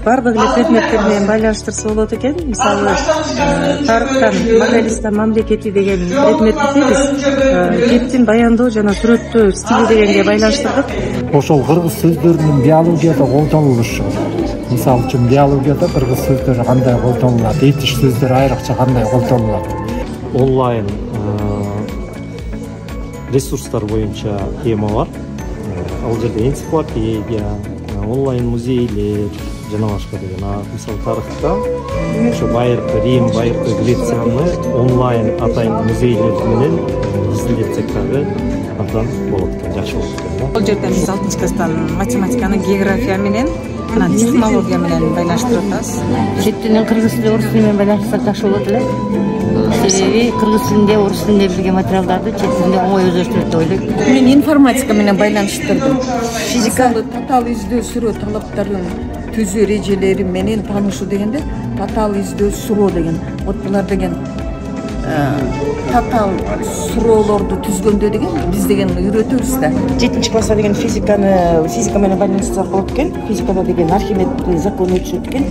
Бардык эле предметтер менен байланыштырса болот экен. Мисалы, тарыхтан моралистан мамлекети деген предметти биз кептин баяндоо жана сүрөттөө стили дегенге байланыштырдык. Ошол кыргыз сөздөрүнүн биологияда колдонулушу. Мисалы үчүн биологияда кыргыз сөздөрү кандай колдонулат, этиш сөздөр айрыкча кандай колдонулат. Онлайн ресурстар боюнча тема бар. Ал жерде энциклопедия, онлайн музейлер жана башка деген. Мисалы тарыхта ошо байыркы Рим, байыркы Грецияны онлайн атайын музейлер менен изилдетсек дагы абдан болот экен, жакшы болот экен. Бул жерде биз 6 класстан математиканы география менен, анан технология менен байланыштырып атабыз. Чет тилинен кыргыз тили, орус тили менен байланыштырсак жакшы болот эле. Себеби кыргыз тилинде, орус тилинде билген материалдарды чет тилинде оңой өздөштүрөт деп ойлойм. Мен информатика менен байланыштырдым. Физика татаал издөө сүрөө талаптарын түзүү эрежелери менен таанышуу дегенде татаал издөө суроо деген. Вот булар деген татаал суроолорду түзгөндө деген биз деген үйрөтөбүз да. 7-класста деген физика менен байланыштырсак болот экен. Физикада деген Архимеддин закону өтүшөт экен.